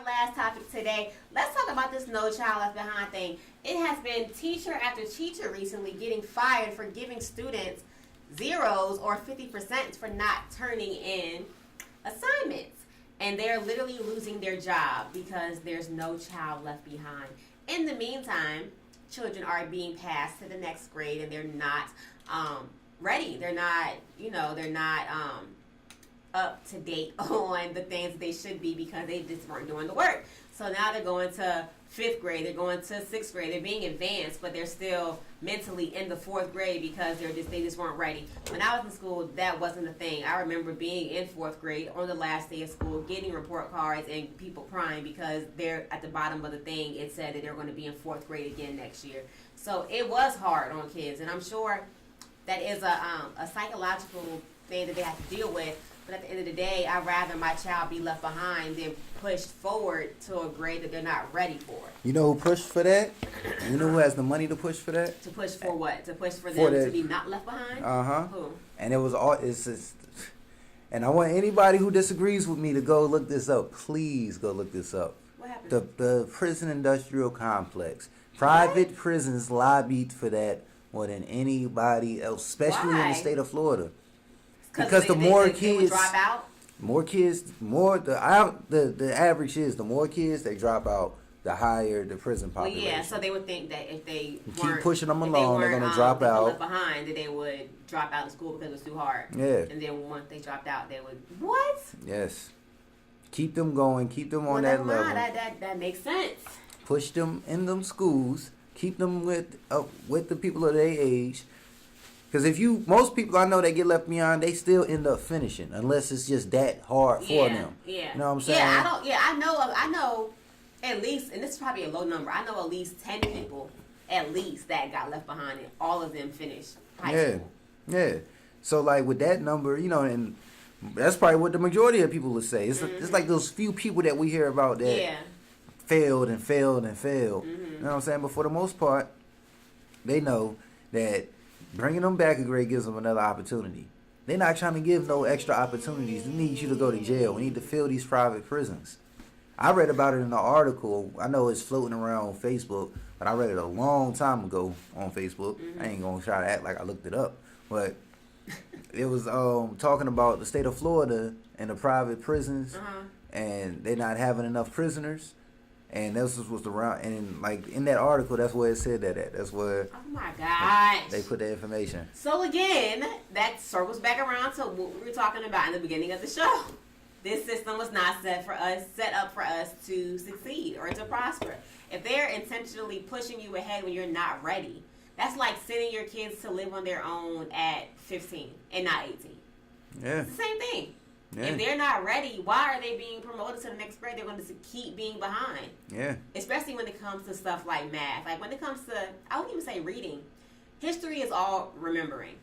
our last topic today. Let's talk about this No Child Left Behind thing. It has been teacher after teacher recently getting fired for giving students zeros or 50% for not turning in assignments. And they're literally losing their job because there's no child left behind. In the meantime, children are being passed to the next grade and they're not ready. They're not, up to date on the things they should be because they just weren't doing the work. So now they're going to 5th grade, they're going to 6th grade, they're being advanced, but they're still mentally in the 4th grade because they just weren't ready. When I was in school, that wasn't a thing. I remember being in 4th grade on the last day of school, getting report cards and people crying because they're at the bottom of the thing. It said that they're going to be in 4th grade again next year. So it was hard on kids, and I'm sure that is a psychological thing that they have to deal with. But at the end of the day, I'd rather my child be left behind than pushed forward to a grade that they're not ready for. You know who pushed for that? You know who has the money to push for that? To push for what? To push for them to be not left behind? Uh-huh. Who? And it was all, it's just, and I want anybody who disagrees with me to go look this up. Please go look this up. What happened? The prison industrial complex. Private prisons lobbied for that more than anybody else, especially in the state of Florida. Because the more kids drop out? The average is the more kids they drop out, the higher the prison population. Well, yeah, so they would think that if they keep pushing them along, they're going to drop out. Left behind, that they would drop out of school because it was too hard. Yeah. And then once they dropped out, they would what? Yes. Keep them going. Keep them on that level. That makes sense. Push them in them schools. Keep them with the people of their age. Because most people I know that get left behind, they still end up finishing unless it's just that hard for them. Yeah. You know what I'm saying? I know at least, and this is probably a low number, I know at least 10 people at least that got left behind and all of them finished high school. Yeah. So like with that number, and that's probably what the majority of people would say. It's like those few people that we hear about that failed and failed and failed. Mm-hmm. You know what I'm saying? But for the most part, they know that bringing them back a grade gives them another opportunity. They're not trying to give no extra opportunities. They need you to go to jail. We need to fill these private prisons. I read about it in an article. I know it's floating around on Facebook, but I read it a long time ago on Facebook. Mm-hmm. I ain't going to try to act like I looked it up. But it was talking about the state of Florida and the private prisons, and they're not having enough prisoners. And this was around, and like in that article, that's where it said that at. That's where. Oh my gosh. They put the information. So again, that circles back around to what we were talking about in the beginning of the show. This system was not set up for us to succeed or to prosper. If they're intentionally pushing you ahead when you're not ready, that's like sending your kids to live on their own at 15 and not 18. Yeah. It's the same thing. Yeah. If they're not ready, why are they being promoted to the next grade? They're going to keep being behind. Yeah. Especially when it comes to stuff like math. Like when it comes to, I wouldn't even say reading. History is all remembering.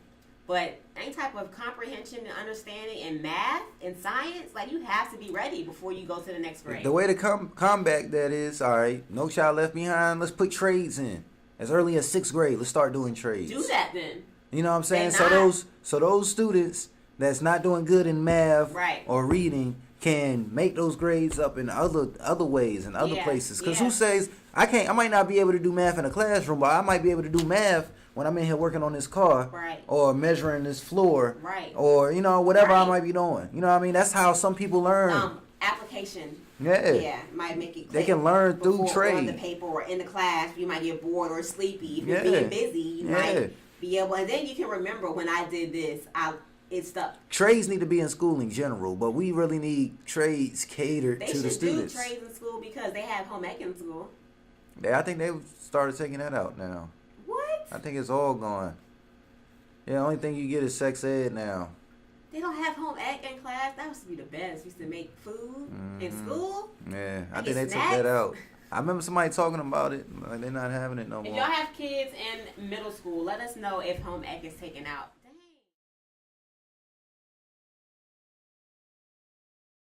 But any type of comprehension and understanding in math and science, like you have to be ready before you go to the next grade. The way to combat that is, all right, no child left behind. Let's put trades in as early as 6th grade. Let's start doing trades. Do that then. You know what I'm saying? So those students that's not doing good in math or reading can make those grades up in other ways and other places. Because who says I might not be able to do math in a classroom, but I might be able to do math when I'm in here working on this car or measuring this floor or whatever I might be doing. You know what I mean? That's how some people learn. Application. Yeah, might make it. They can learn through trade. On the paper or in the class, you might get bored or sleepy. If you're being busy, you might be able, and then you can remember when I did this. It stuck. Trades need to be in school in general, but we really need trades catered to the students. They should do trades in school because they have home ec in school. Yeah, I think they started taking that out now. What? I think it's all gone. Yeah, the only thing you get is sex ed now. They don't have home ec in class. That used to be the best. We used to make food in school. Yeah, I think they took that out. I remember somebody talking about it. Like they're not having it no more. If y'all have kids in middle school, let us know if home ec is taken out.